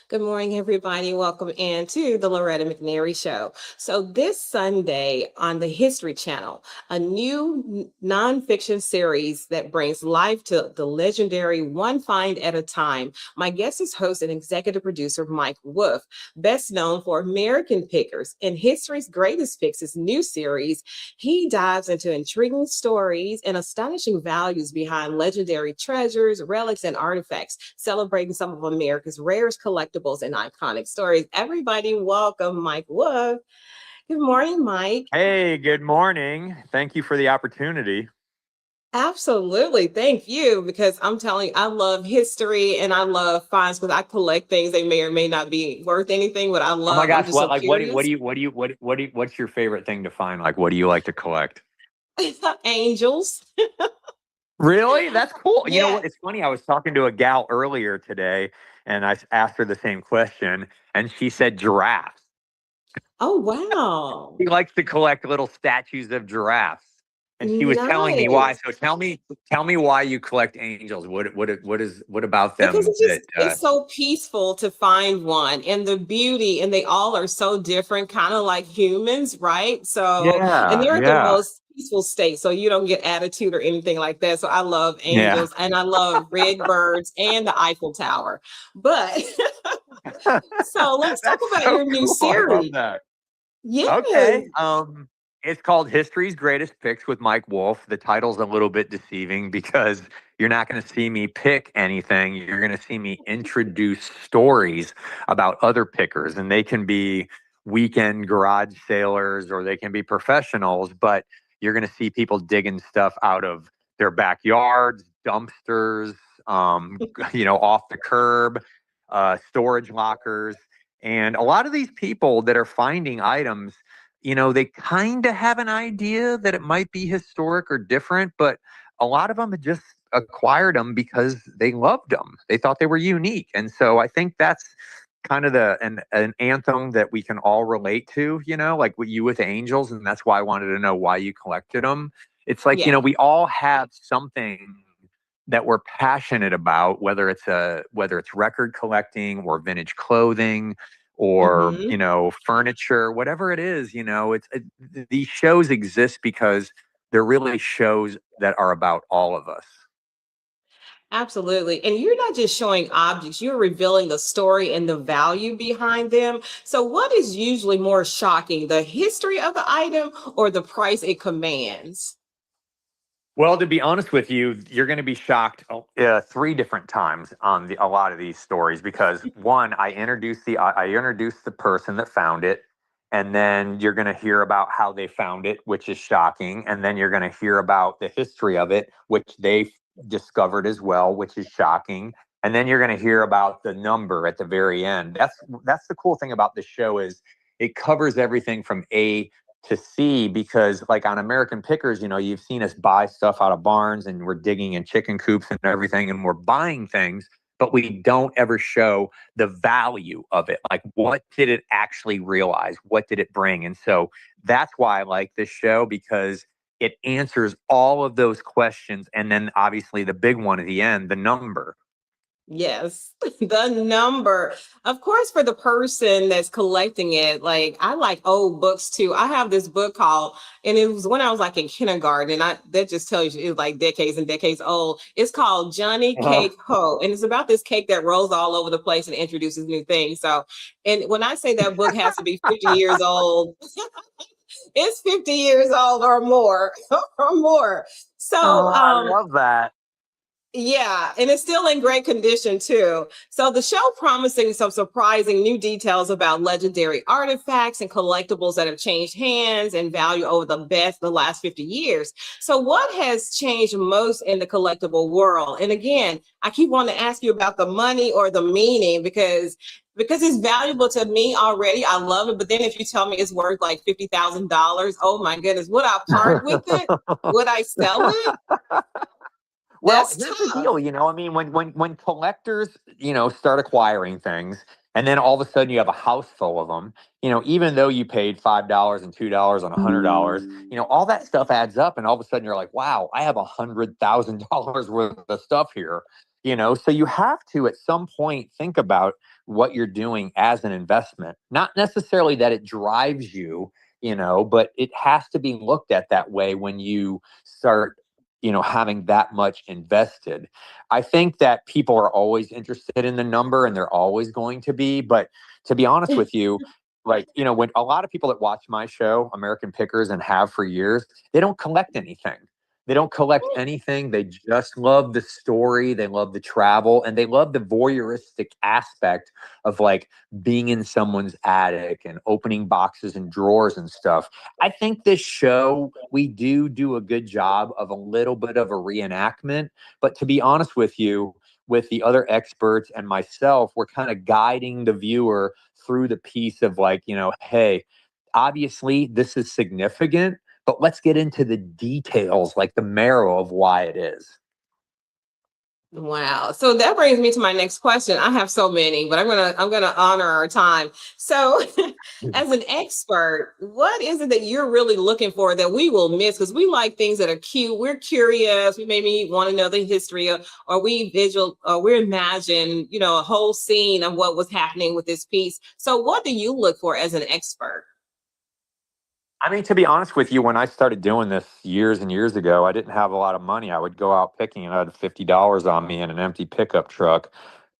Good morning, everybody. Welcome in to the Loretta McNary Show. So, this Sunday on the History Channel, a new nonfiction series that brings life to the legendary One Find at a Time. My guest is host and executive producer Mike Wolfe, best known for American Pickers. In History's Greatest Picks, his new series, he dives into intriguing stories and astonishing values behind legendary treasures, relics, and artifacts, celebrating some of America's rarest collectibles and iconic stories. Everybody, welcome Mike Wolfe. Good morning, Mike. Hey, good morning. Thank you for the opportunity. Absolutely. Thank you. Because I'm telling you, I love history and I love finds because I collect things. They may or may not be worth anything, but Oh my I'm gosh, just so curious. what's your favorite thing to find? Like, what do you like to collect? Angels. Really? That's cool. You know Yeah. what? It's funny. I was talking to a gal earlier today and asked her the same question, and she said giraffes. Oh, wow. She likes to collect little statues of giraffes. And she was telling me why. Nice. So tell me why you collect angels. What about Because them that it's so peaceful to find one and the beauty, and they all are so different, kind of like humans, right? So, and Yeah, they're at the yeah. most peaceful state, so you don't get attitude or anything like that. So I love Yeah. angels and I love red birds and the Eiffel Tower. But so let's talk That's about so your new cool. I love series. that. Yes. Okay. It's called History's Greatest Picks with Mike Wolfe. The title's a little bit deceiving because you're not going to see me pick anything. You're going to see me introduce stories about other pickers, and they can be weekend garage sailors or they can be professionals, but you're going to see people digging stuff out of their backyards, dumpsters, off the curb, storage lockers. And a lot of these people that are finding items, they kind of have an idea that it might be historic or different, but a lot of them had just acquired them because they loved them. They thought they were unique. And so I think that's kind of an anthem that we can all relate to, like what you with angels. And that's why I wanted to know why you collected them. It's like, Yeah. we all have something that we're passionate about, whether it's record collecting or vintage clothing or Hmm. furniture, whatever it is. These shows exist because they're really shows that are about all of us. Absolutely. And you're not just showing objects, you're revealing the story and the value behind them. So, what is usually more shocking, the history of the item or the price it commands? Well, to be honest with you, you're going to be shocked three different times on a lot of these stories because one, I introduced the person that found it, and then you're going to hear about how they found it, which is shocking, and then you're going to hear about the history of it, which they discovered as well, which is shocking, and then you're going to hear about the number at the very end. That's the cool thing about this show is it covers everything from A to see, because like on American Pickers, you've seen us buy stuff out of barns and we're digging in chicken coops and everything and we're buying things, but we don't ever show the value of it. Like, what did it actually realize? What did it bring? And so that's why I like this show, because it answers all of those questions. And then obviously the big one at the end, the number. Yes, the number. Of course, for the person that's collecting it, like I like old books too. I have this book called, and it was when I was like in kindergarten, and that just tells you it's like decades and decades old. It's called Johnny Uh, Cake Ho, and it's about this cake that rolls all over the place and introduces new things. So, and when I say that book has to be 50 years old, it's 50 years old or more, or more. So, I love that. yeah, and it's still in great condition too. So the show promising some surprising new details about legendary artifacts and collectibles that have changed hands and value over the last 50 years. So what has changed most in the collectible world? And again, I keep wanting to ask you about the money or the meaning because it's valuable to me already. I love it. But then if you tell me it's worth like $50,000, oh my goodness, would I part with it? Would I sell it? Well, That's here's the tough. deal, I mean, when collectors, start acquiring things, and then all of a sudden you have a house full of them, even though you paid $5 and $2 and $100, all that stuff adds up, and all of a sudden you're like, wow, I have $100,000 worth of stuff here. So you have to at some point think about what you're doing as an investment, not necessarily that it drives you, but it has to be looked at that way when you start having that much invested. I think that people are always interested in the number, and they're always going to be, but to be honest with you, like, when a lot of people that watch my show, American Pickers, and have for years, they don't collect anything. They don't collect anything. They just love the story. They love the travel, and they love the voyeuristic aspect of like being in someone's attic and opening boxes and drawers and stuff. I think this show, we do a good job of a little bit of a reenactment. But to be honest with you, with the other experts and myself, we're kind of guiding the viewer through the piece of like, hey, obviously this is significant, but let's get into the details, like the marrow of why it is. Wow. So that brings me to my next question. I have so many, but I'm gonna honor our time. So as an expert, what is it that you're really looking for that we will miss? Because we like things that are cute. We're curious. We maybe want to know the history of, or we imagine, a whole scene of what was happening with this piece. So what do you look for as an expert? I mean, to be honest with you, when I started doing this years and years ago, I didn't have a lot of money. I would go out picking, and I had $50 on me in an empty pickup truck.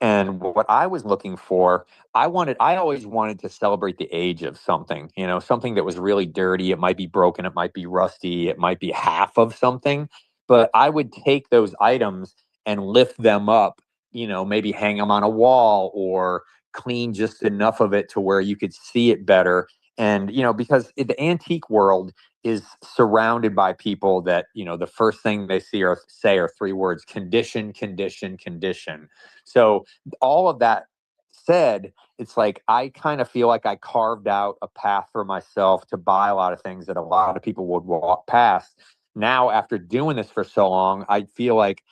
And what I was looking for, I always wanted to celebrate the age of something, something that was really dirty. It might be broken, it might be rusty, it might be half of something. But I would take those items and lift them up, maybe hang them on a wall or clean just enough of it to where you could see it better. And, because the antique world is surrounded by people that, the first thing they see or say are three words: condition, condition, condition. So all of that said, it's like I kind of feel like I carved out a path for myself to buy a lot of things that a lot of people would walk past. Now, after doing this for so long, I feel like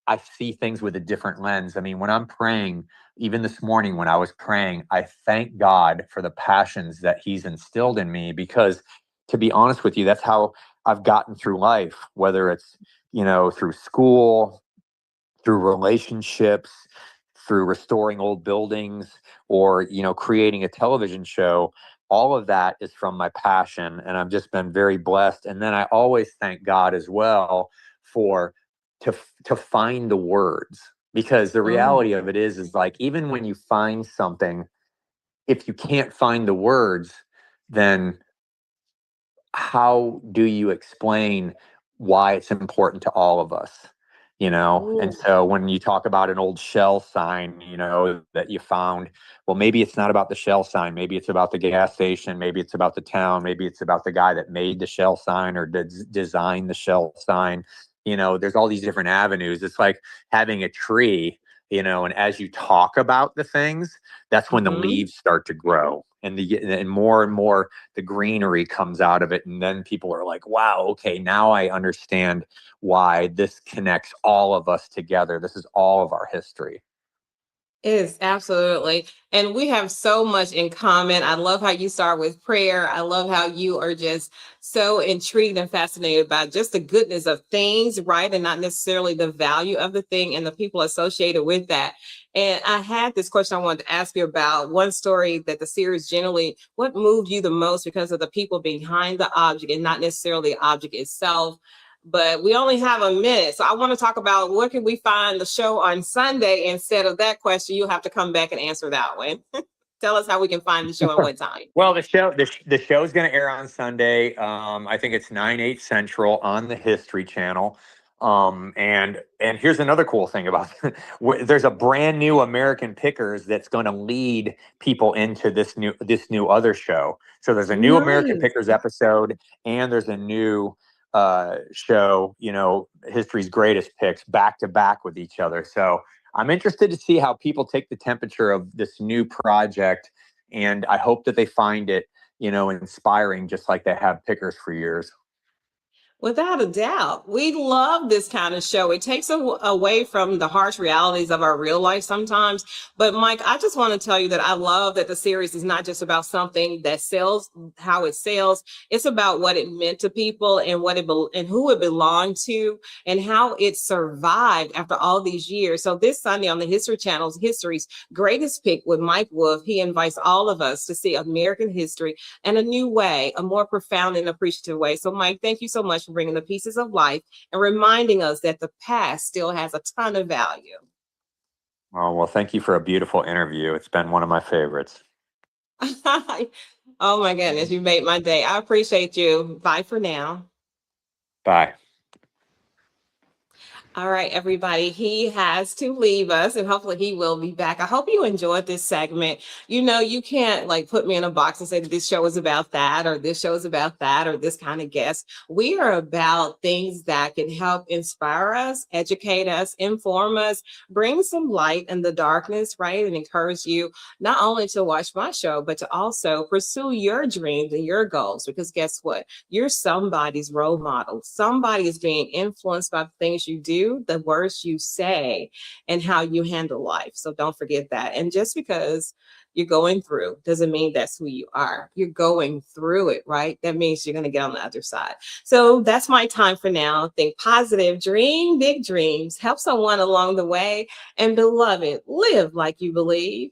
I see things with a different lens. I mean, when I'm praying, even this morning when I was praying, I thank God for the passions that He's instilled in me, because to be honest with you, that's how I've gotten through life, whether it's, through school, through relationships, through restoring old buildings, or, creating a television show. All of that is from my passion, and I've just been very blessed. And then I always thank God as well for to find the words, because the reality of it is like, even when you find something, if you can't find the words, then how do you explain why it's important to all of us? And Mm. so when you talk about an old shell sign, that you found, well, maybe it's not about the shell sign. Maybe it's about the gas station. Maybe it's about the town. Maybe it's about the guy that made the shell sign or designed the shell sign. There's all these different avenues. It's like having a tree, and as you talk about the things, that's when the Mhm. leaves start to grow, and more the greenery comes out of it. And then people are like, wow, okay, now I understand why this connects all of us together. This is all of our history. It is absolutely. And we have so much in common. I love how you start with prayer. I love how you are just so intrigued and fascinated by just the goodness of things, right? And not necessarily the value of the thing and the people associated with that. And I had this question I wanted to ask you about one story that the series generally, what moved you the most because of the people behind the object and not necessarily the object itself? But we only have a minute. So I want to talk about where can we find the show on Sunday. Instead of that question, you'll have to come back and answer that one. Tell us how we can find the show and what time. Well, the show is going to air on Sunday. I think it's 9/8 Central on the History Channel. And here's another cool thing about it. There's a brand new American Pickers that's going to lead people into this new other show. So there's a new American Nice. Pickers episode, and there's a new show, History's Greatest Picks, back to back with each other. So I'm interested to see how people take the temperature of this new project, and I hope that they find it, inspiring, just like they have Pickers for years. Without a doubt. We love this kind of show. It takes away from the harsh realities of our real life sometimes. But Mike, I just want to tell you that I love that the series is not just about something that sells, how it sells. It's about what it meant to people and and who it belonged to and how it survived after all these years. So this Sunday on the History Channel's History's Greatest Pick with Mike Wolfe, he invites all of us to see American history in a new way, a more profound and appreciative way. So Mike, thank you so much for bringing the pieces of life and reminding us that the past still has a ton of value. Oh, well, thank you for a beautiful interview. It's been one of my favorites. Oh my goodness, you made my day. I appreciate you. Bye for now. Bye. All right, everybody. He has to leave us and hopefully he will be back. I hope you enjoyed this segment. You know, you can't like put me in a box and say that this show is about that or this show is about that or this kind of guest. We are about things that can help inspire us, educate us, inform us, bring some light in the darkness, right? And encourage you not only to watch my show, but to also pursue your dreams and your goals. Because guess what? You're somebody's role model. Somebody is being influenced by the things you do, the words you say, and how you handle life. So don't forget that. And just because you're going through doesn't mean that's who you are. You're going through it, right? That means you're going to get on the other side. So that's my time for now. Think positive, dream big dreams, help someone along the way, and beloved, live like you believe.